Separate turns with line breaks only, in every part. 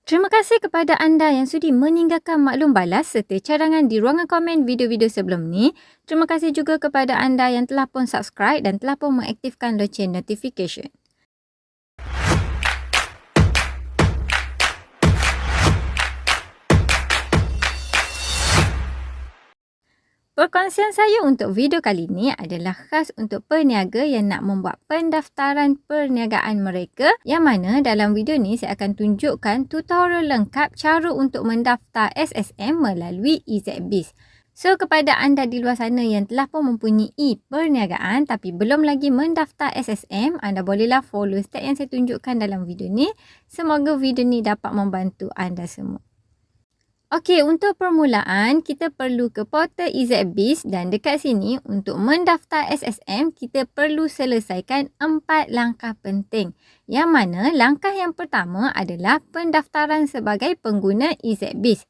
Terima kasih kepada anda yang sudi meninggalkan maklum balas serta cadangan di ruangan komen video-video sebelum ni. Terima kasih juga kepada anda yang telah pun subscribe dan telah pun mengaktifkan loceng notification. Perkongsian saya untuk video kali ini adalah khas untuk peniaga yang nak membuat pendaftaran perniagaan mereka, yang mana dalam video ni saya akan tunjukkan tutorial lengkap cara untuk mendaftar SSM melalui EZBiz. So, kepada anda di luar sana yang telah pun mempunyai perniagaan tapi belum lagi mendaftar SSM, anda bolehlah follow step yang saya tunjukkan dalam video ni. Semoga video ni dapat membantu anda semua. Okey, untuk permulaan, kita perlu ke portal EZBiz dan dekat sini untuk mendaftar SSM, kita perlu selesaikan 4 langkah penting. Yang mana langkah yang pertama adalah pendaftaran sebagai pengguna EZBiz.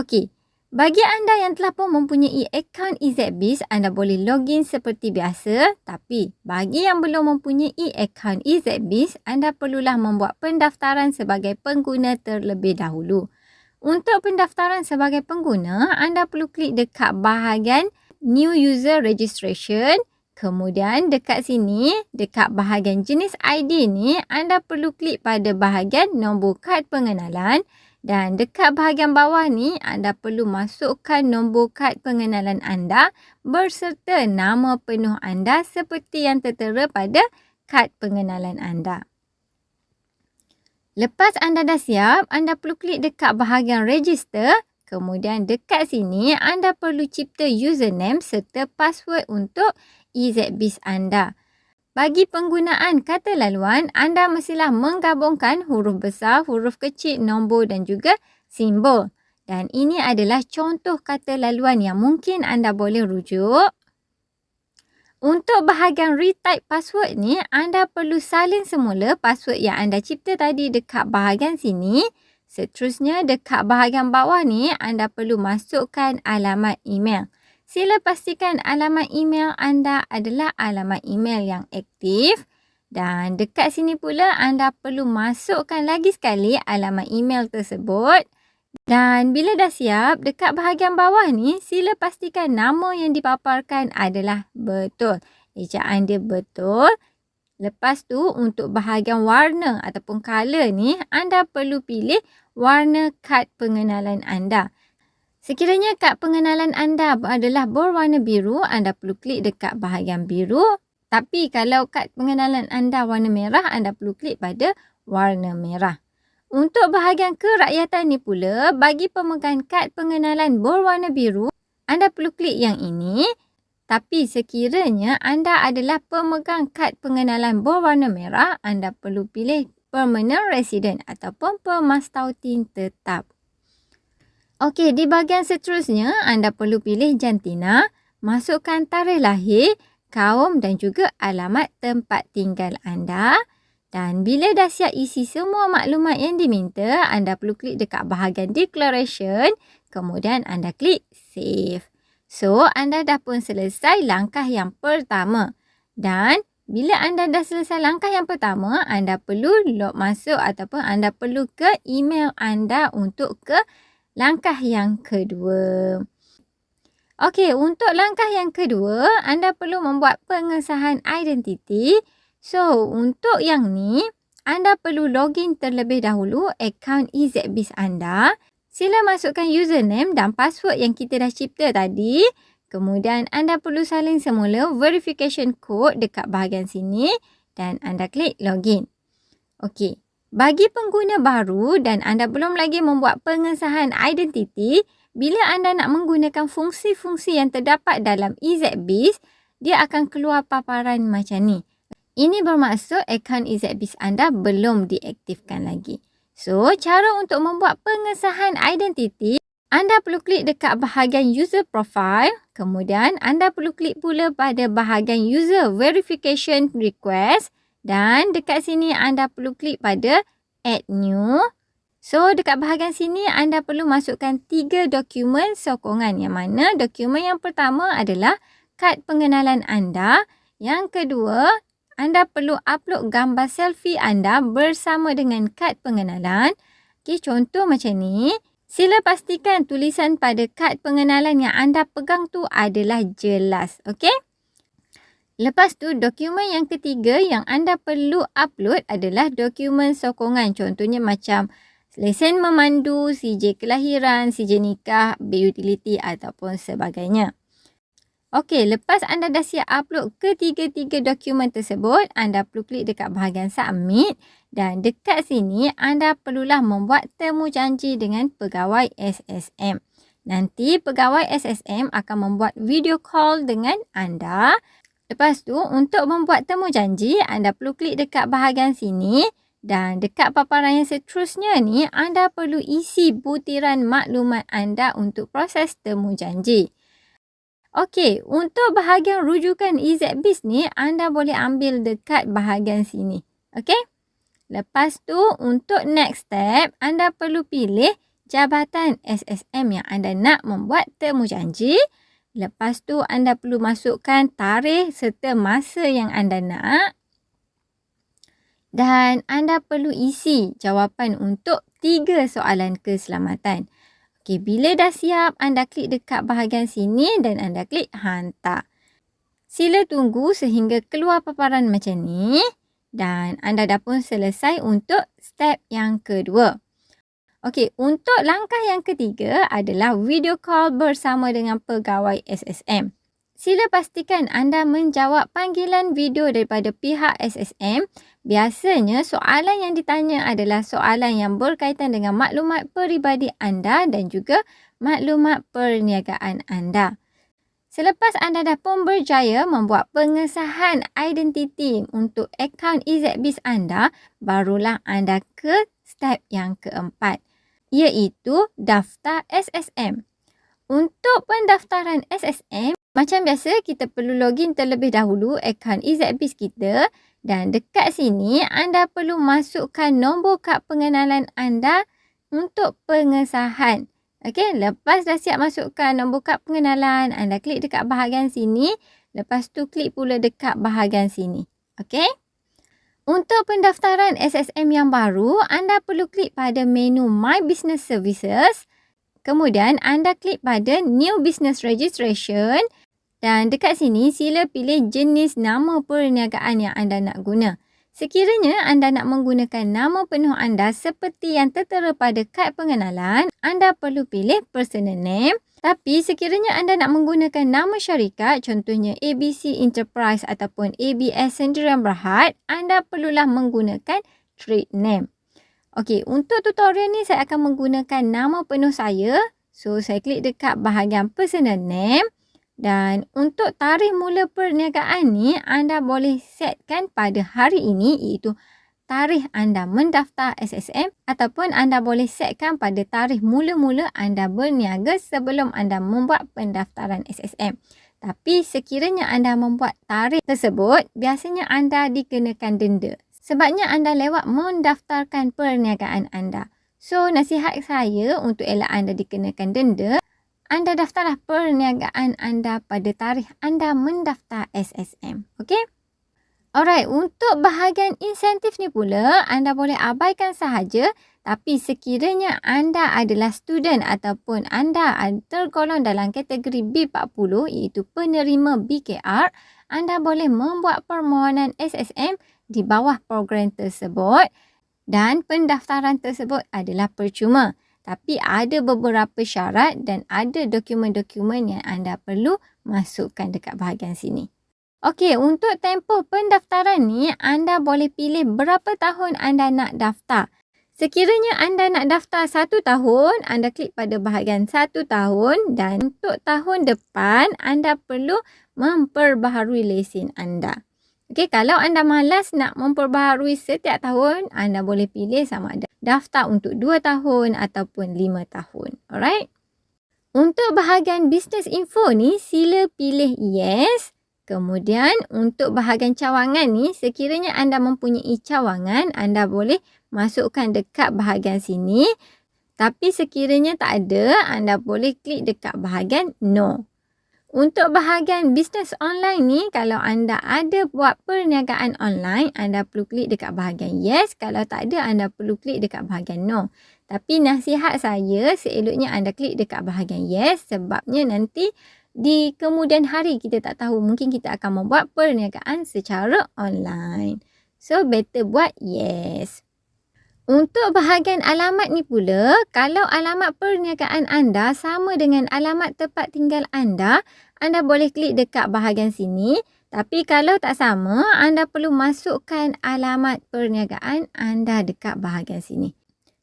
Okey, bagi anda yang telah pun mempunyai akaun EZBiz, anda boleh login seperti biasa. Tapi bagi yang belum mempunyai akaun EZBiz, anda perlulah membuat pendaftaran sebagai pengguna terlebih dahulu. Untuk pendaftaran sebagai pengguna, anda perlu klik dekat bahagian New User Registration. Kemudian dekat sini, dekat bahagian jenis ID ni, anda perlu klik pada bahagian nombor kad pengenalan. Dan dekat bahagian bawah ni, anda perlu masukkan nombor kad pengenalan anda berserta nama penuh anda seperti yang tertera pada kad pengenalan anda. Lepas anda dah siap, anda perlu klik dekat bahagian register. Kemudian dekat sini, anda perlu cipta username serta password untuk EZBiz anda. Bagi penggunaan kata laluan, anda mestilah menggabungkan huruf besar, huruf kecil, nombor dan juga simbol. Dan ini adalah contoh kata laluan yang mungkin anda boleh rujuk. Untuk bahagian retype password ni, anda perlu salin semula password yang anda cipta tadi dekat bahagian sini. Seterusnya, dekat bahagian bawah ni, anda perlu masukkan alamat email. Sila pastikan alamat email anda adalah alamat email yang aktif. Dan dekat sini pula, anda perlu masukkan lagi sekali alamat email tersebut. Dan bila dah siap, dekat bahagian bawah ni, sila pastikan nama yang dipaparkan adalah betul. Ejaan dia betul. Lepas tu, untuk bahagian warna ataupun color ni, anda perlu pilih warna kad pengenalan anda. Sekiranya kad pengenalan anda adalah berwarna biru, anda perlu klik dekat bahagian biru. Tapi kalau kad pengenalan anda warna merah, anda perlu klik pada warna merah. Untuk bahagian kerakyatan ni pula, bagi pemegang kad pengenalan berwarna biru, anda perlu klik yang ini. Tapi sekiranya anda adalah pemegang kad pengenalan berwarna merah, anda perlu pilih permanent resident ataupun pemastautin tetap. Okey, di bahagian seterusnya, anda perlu pilih jantina, masukkan tarikh lahir, kaum dan juga alamat tempat tinggal anda. Dan bila dah siap isi semua maklumat yang diminta, anda perlu klik dekat bahagian declaration. Kemudian anda klik save. So, anda dah pun selesai langkah yang pertama. Dan bila anda dah selesai langkah yang pertama, anda perlu log masuk ataupun anda perlu ke email anda untuk ke langkah yang kedua. Okey, untuk langkah yang kedua, anda perlu membuat pengesahan identiti. So, untuk yang ni, anda perlu login terlebih dahulu akaun EZBiz anda. Sila masukkan username dan password yang kita dah cipta tadi. Kemudian, anda perlu salin semula verification code dekat bahagian sini dan anda klik login. Okey, bagi pengguna baru dan anda belum lagi membuat pengesahan identiti, bila anda nak menggunakan fungsi-fungsi yang terdapat dalam EZBiz, dia akan keluar paparan macam ni. Ini bermaksud akaun EZBiz anda belum diaktifkan lagi. So, cara untuk membuat pengesahan identiti, anda perlu klik dekat bahagian user profile. Kemudian, anda perlu klik pula pada bahagian user verification request. Dan dekat sini, anda perlu klik pada add new. So, dekat bahagian sini, anda perlu masukkan 3 dokumen sokongan. Yang mana dokumen yang pertama adalah kad pengenalan anda. Yang kedua, anda perlu upload gambar selfie anda bersama dengan kad pengenalan. Okey, contoh macam ni. Sila pastikan tulisan pada kad pengenalan yang anda pegang tu adalah jelas. Okey? Lepas tu, dokumen yang ketiga yang anda perlu upload adalah dokumen sokongan. Contohnya macam lesen memandu, CJ kelahiran, CJ nikah, bil utiliti ataupun sebagainya. Okey, lepas anda dah siap upload ketiga-tiga dokumen tersebut, anda perlu klik dekat bahagian submit dan dekat sini anda perlulah membuat temu janji dengan pegawai SSM. Nanti pegawai SSM akan membuat video call dengan anda. Lepas tu, untuk membuat temu janji, anda perlu klik dekat bahagian sini dan dekat paparan yang seterusnya ni, anda perlu isi butiran maklumat anda untuk proses temu janji. Okey, untuk bahagian rujukan EZBIS ni, anda boleh ambil dekat bahagian sini. Okey? Lepas tu, untuk next step, anda perlu pilih jabatan SSM yang anda nak membuat temu janji. Lepas tu, anda perlu masukkan tarikh serta masa yang anda nak. Dan anda perlu isi jawapan untuk 3 soalan keselamatan. Okey, bila dah siap, anda klik dekat bahagian sini dan anda klik hantar. Sila tunggu sehingga keluar paparan macam ni dan anda dah pun selesai untuk step yang kedua. Okey, untuk langkah yang ketiga adalah video call bersama dengan pegawai SSM. Sila pastikan anda menjawab panggilan video daripada pihak SSM. Biasanya soalan yang ditanya adalah soalan yang berkaitan dengan maklumat peribadi anda dan juga maklumat perniagaan anda. Selepas anda dah pun berjaya membuat pengesahan identiti untuk akaun EZBIS anda, barulah anda ke step yang keempat, iaitu daftar SSM. Untuk pendaftaran SSM, macam biasa, kita perlu login terlebih dahulu akaun EZBIS kita dan dekat sini anda perlu masukkan nombor kad pengenalan anda untuk pengesahan. Okey, lepas dah siap masukkan nombor kad pengenalan, anda klik dekat bahagian sini, lepas tu klik pula dekat bahagian sini. Okey? Untuk pendaftaran SSM yang baru, anda perlu klik pada menu My Business Services. Kemudian anda klik pada New Business Registration dan dekat sini sila pilih jenis nama perniagaan yang anda nak guna. Sekiranya anda nak menggunakan nama penuh anda seperti yang tertera pada kad pengenalan, anda perlu pilih personal name. Tapi sekiranya anda nak menggunakan nama syarikat, contohnya ABC Enterprise ataupun ABS Sendirian Berhad, anda perlulah menggunakan trade name. Okey, untuk tutorial ni saya akan menggunakan nama penuh saya. So, saya klik dekat bahagian personal name. Dan untuk tarikh mula perniagaan ni, anda boleh setkan pada hari ini iaitu tarikh anda mendaftar SSM ataupun anda boleh setkan pada tarikh mula-mula anda berniaga sebelum anda membuat pendaftaran SSM. Tapi sekiranya anda membuat tarikh tersebut, biasanya anda dikenakan denda. Sebabnya anda lewat mendaftarkan perniagaan anda. So, nasihat saya untuk elak anda dikenakan denda, anda daftarlah perniagaan anda pada tarikh anda mendaftar SSM. Okey? Alright, untuk bahagian insentif ni pula, anda boleh abaikan sahaja. Tapi sekiranya anda adalah student ataupun anda tergolong dalam kategori B40 iaitu penerima BKR, anda boleh membuat permohonan SSM di bawah program tersebut dan pendaftaran tersebut adalah percuma. Tapi ada beberapa syarat dan ada dokumen-dokumen yang anda perlu masukkan dekat bahagian sini. Okey, untuk tempoh pendaftaran ni, anda boleh pilih berapa tahun anda nak daftar. Sekiranya anda nak daftar 1 tahun, anda klik pada bahagian 1 tahun dan untuk tahun depan, anda perlu memperbaharui lesen anda. Okey, kalau anda malas nak memperbaharui setiap tahun, anda boleh pilih sama ada daftar untuk 2 tahun ataupun 5 tahun. Alright? Untuk bahagian business info ni, sila pilih yes. Kemudian untuk bahagian cawangan ni, sekiranya anda mempunyai cawangan, anda boleh masukkan dekat bahagian sini. Tapi sekiranya tak ada, anda boleh klik dekat bahagian no. Untuk bahagian bisnes online ni, kalau anda ada buat perniagaan online, anda perlu klik dekat bahagian yes. Kalau tak ada, anda perlu klik dekat bahagian no. Tapi nasihat saya, seeloknya anda klik dekat bahagian yes, sebabnya nanti di kemudian hari kita tak tahu, mungkin kita akan membuat perniagaan secara online. So better buat yes. Untuk bahagian alamat ni pula, kalau alamat perniagaan anda sama dengan alamat tempat tinggal anda boleh klik dekat bahagian sini. Tapi kalau tak sama, anda perlu masukkan alamat perniagaan anda dekat bahagian sini.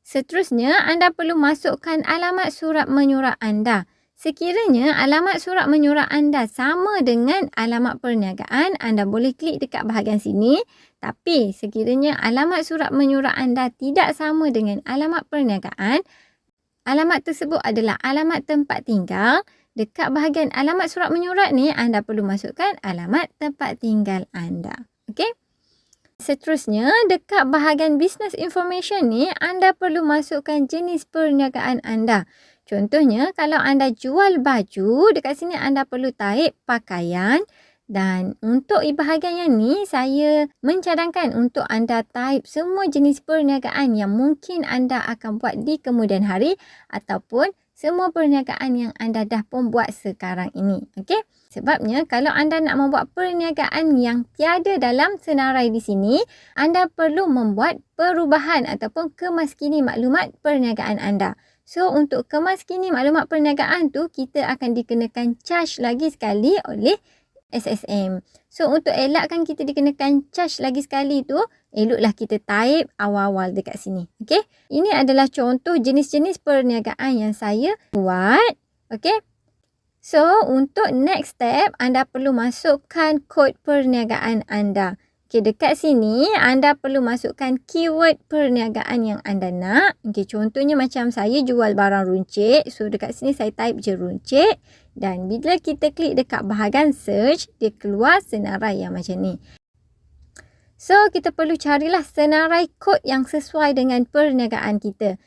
Seterusnya, anda perlu masukkan alamat surat menyurat anda. Sekiranya alamat surat menyurat anda sama dengan alamat perniagaan, anda boleh klik dekat bahagian sini. Tapi sekiranya alamat surat menyurat anda tidak sama dengan alamat perniagaan, alamat tersebut adalah alamat tempat tinggal. Dekat bahagian alamat surat menyurat ni, anda perlu masukkan alamat tempat tinggal anda. Okey? Seterusnya, dekat bahagian business information ni, anda perlu masukkan jenis perniagaan anda. Contohnya, kalau anda jual baju, dekat sini anda perlu type pakaian. Dan untuk bahagian yang ni, saya mencadangkan untuk anda type semua jenis perniagaan yang mungkin anda akan buat di kemudian hari ataupun semua perniagaan yang anda dah pun buat sekarang ini. Okey? Sebabnya, kalau anda nak membuat perniagaan yang tiada dalam senarai di sini, anda perlu membuat perubahan ataupun kemaskini maklumat perniagaan anda. So, untuk kemaskini maklumat perniagaan tu, kita akan dikenakan charge lagi sekali oleh SSM. So, untuk elakkan kita dikenakan charge lagi sekali tu, eloklah kita type awal-awal dekat sini. Okey? Ini adalah contoh jenis-jenis perniagaan yang saya buat. Okey? So, untuk next step, anda perlu masukkan kod perniagaan anda. Okey, dekat sini anda perlu masukkan keyword perniagaan yang anda nak. Okey, contohnya macam saya jual barang runcit. So, dekat sini saya type je runcit. Dan bila kita klik dekat bahagian search, dia keluar senarai yang macam ni. So, kita perlu carilah senarai kod yang sesuai dengan perniagaan kita.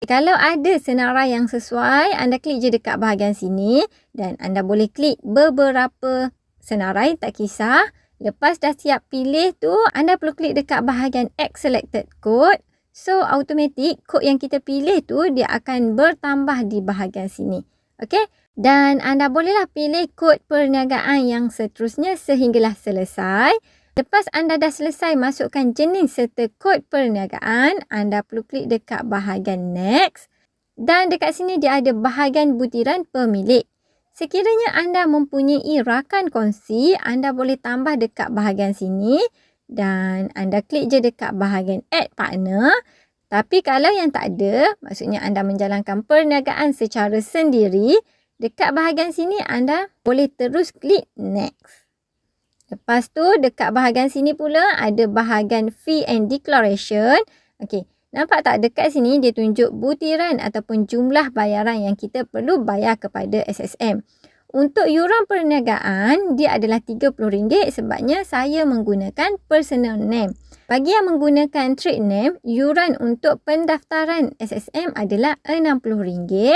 Kalau ada senarai yang sesuai, anda klik je dekat bahagian sini. Dan anda boleh klik beberapa senarai, tak kisah. Lepas dah siap pilih tu, anda perlu klik dekat bahagian Add Selected Code. So, automatik kod yang kita pilih tu, dia akan bertambah di bahagian sini. Okey? Dan anda bolehlah pilih kod perniagaan yang seterusnya sehinggalah selesai. Lepas anda dah selesai masukkan jenis serta kod perniagaan, anda perlu klik dekat bahagian Next. Dan dekat sini dia ada bahagian butiran pemilik. Sekiranya anda mempunyai rakan kongsi, anda boleh tambah dekat bahagian sini dan anda klik je dekat bahagian Add Partner. Tapi kalau yang tak ada, maksudnya anda menjalankan perniagaan secara sendiri, dekat bahagian sini anda boleh terus klik Next. Lepas tu dekat bahagian sini pula ada bahagian Fee and Declaration. Okey. Nampak tak dekat sini dia tunjuk butiran ataupun jumlah bayaran yang kita perlu bayar kepada SSM. Untuk yuran perniagaan, dia adalah RM30 sebabnya saya menggunakan personal name. Bagi yang menggunakan trade name, yuran untuk pendaftaran SSM adalah RM60.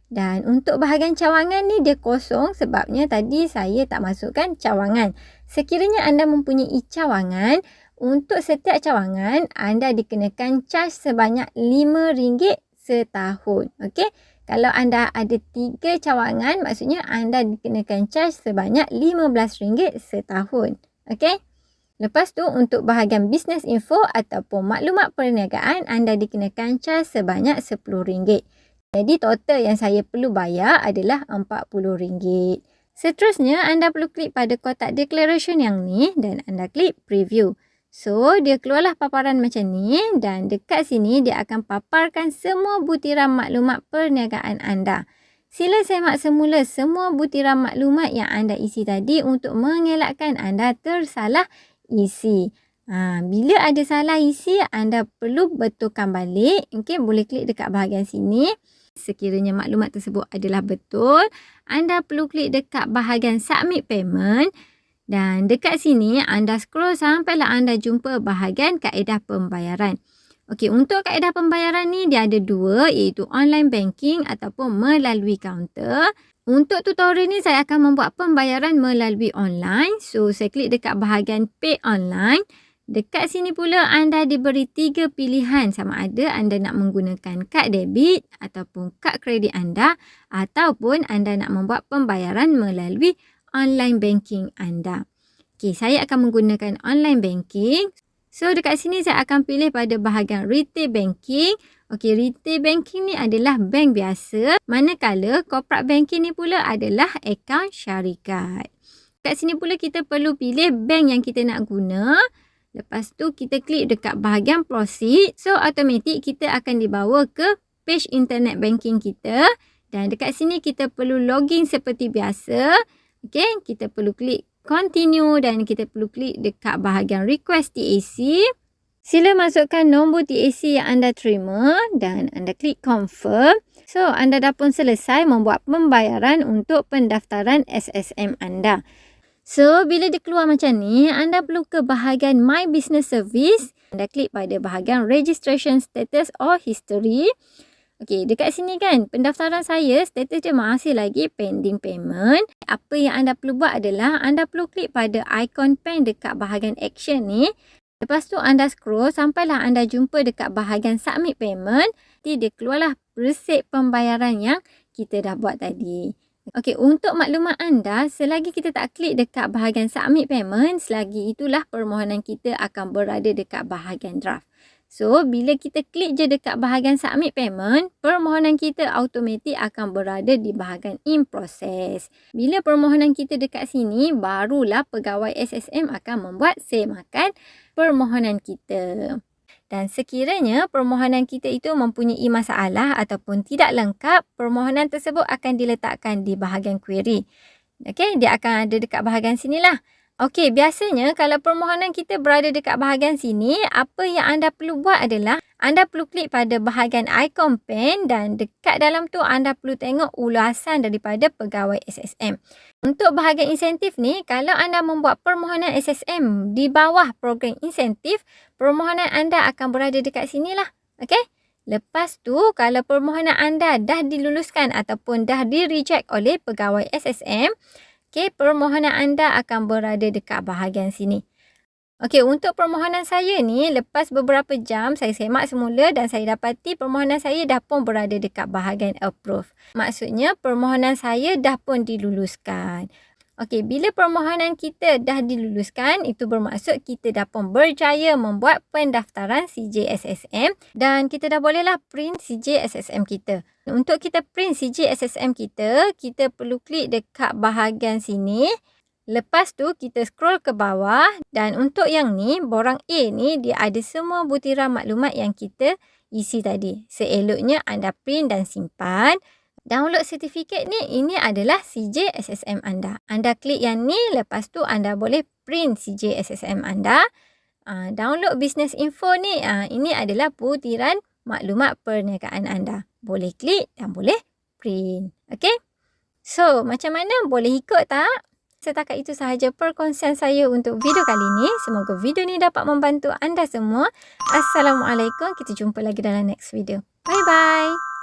Dan untuk bahagian cawangan ni dia kosong sebabnya tadi saya tak masukkan cawangan. Sekiranya anda mempunyai cawangan, untuk setiap cawangan, anda dikenakan charge sebanyak RM5 setahun. Okey? Kalau anda ada 3 cawangan, maksudnya anda dikenakan charge sebanyak RM15 setahun. Okey? Lepas tu, untuk bahagian business info ataupun maklumat perniagaan, anda dikenakan charge sebanyak RM10. Jadi, total yang saya perlu bayar adalah RM40. Seterusnya, anda perlu klik pada kotak declaration yang ni dan anda klik preview. So, dia keluarlah paparan macam ni dan dekat sini dia akan paparkan semua butiran maklumat perniagaan anda. Sila semak semula semua butiran maklumat yang anda isi tadi untuk mengelakkan anda tersalah isi. Bila ada salah isi, anda perlu betulkan balik. Okay, boleh klik dekat bahagian sini. Sekiranya maklumat tersebut adalah betul, anda perlu klik dekat bahagian submit payment. Dan dekat sini anda scroll sampailah anda jumpa bahagian kaedah pembayaran. Okey, untuk kaedah pembayaran ni dia ada 2 iaitu online banking ataupun melalui kaunter. Untuk tutorial ni saya akan membuat pembayaran melalui online. So saya klik dekat bahagian pay online Dekat sini pula anda diberi 3 pilihan sama ada anda nak menggunakan kad debit ataupun kad kredit anda ataupun anda nak membuat pembayaran melalui online banking anda. Okey, saya akan menggunakan online banking. So dekat sini saya akan pilih pada bahagian retail banking. Okey, retail banking ni adalah bank biasa, manakala corporate banking ni pula adalah akaun syarikat. Dekat sini pula kita perlu pilih bank yang kita nak guna. Lepas tu kita klik dekat bahagian proceed. So automatik kita akan dibawa ke page internet banking kita. Dan dekat sini kita perlu login seperti biasa. Okay, kita perlu klik continue dan kita perlu klik dekat bahagian request TAC. Sila masukkan nombor TAC yang anda terima dan anda klik confirm. So anda dah pun selesai membuat pembayaran untuk pendaftaran SSM anda. So, bila dia keluar macam ni, anda perlu ke bahagian My Business Service. Anda klik pada bahagian Registration Status or History. Okey, dekat sini kan, pendaftaran saya, status dia masih lagi pending payment. Apa yang anda perlu buat adalah, anda perlu klik pada ikon pen dekat bahagian Action ni. Lepas tu, anda scroll sampailah anda jumpa dekat bahagian Submit Payment. Nanti dia keluarlah resip pembayaran yang kita dah buat tadi. Okey, untuk maklumat anda, selagi kita tak klik dekat bahagian submit payment, selagi itulah permohonan kita akan berada dekat bahagian draft. So, bila kita klik je dekat bahagian submit payment, permohonan kita automatik akan berada di bahagian in process. Bila permohonan kita dekat sini, barulah pegawai SSM akan membuat semakan permohonan kita. Dan sekiranya permohonan kita itu mempunyai masalah ataupun tidak lengkap, permohonan tersebut akan diletakkan di bahagian query. Okey, dia akan ada dekat bahagian sinilah. Okey, biasanya kalau permohonan kita berada dekat bahagian sini, apa yang anda perlu buat adalah anda perlu klik pada bahagian ikon pen dan dekat dalam tu anda perlu tengok ulasan daripada pegawai SSM. Untuk bahagian insentif ni, kalau anda membuat permohonan SSM di bawah program insentif, permohonan anda akan berada dekat sinilah. Okey? Lepas tu, kalau permohonan anda dah diluluskan ataupun dah di-reject oleh pegawai SSM, okey, permohonan anda akan berada dekat bahagian sini. Okey, untuk permohonan saya ni, lepas beberapa jam saya semak semula dan saya dapati permohonan saya dah pun berada dekat bahagian approve. Maksudnya, permohonan saya dah pun diluluskan. Okey, bila permohonan kita dah diluluskan, itu bermaksud kita dah pun berjaya membuat pendaftaran CJ-SSM dan kita dah bolehlah print CJ-SSM kita. Untuk kita print CJ-SSM kita, kita perlu klik dekat bahagian sini. Lepas tu kita scroll ke bawah dan untuk yang ni, borang A ni dia ada semua butiran maklumat yang kita isi tadi. Seeloknya anda print dan simpan. Download sertifikat ni, ini adalah CJ-SSM anda. Anda klik yang ni, lepas tu anda boleh print CJ-SSM anda. Download business info ni, ini adalah butiran maklumat perniagaan anda. Boleh klik dan boleh print. Okay? So, macam mana? Boleh ikut tak? Setakat itu sahaja perkongsian saya untuk video kali ini. Semoga video ni dapat membantu anda semua. Assalamualaikum. Kita jumpa lagi dalam next video. Bye-bye.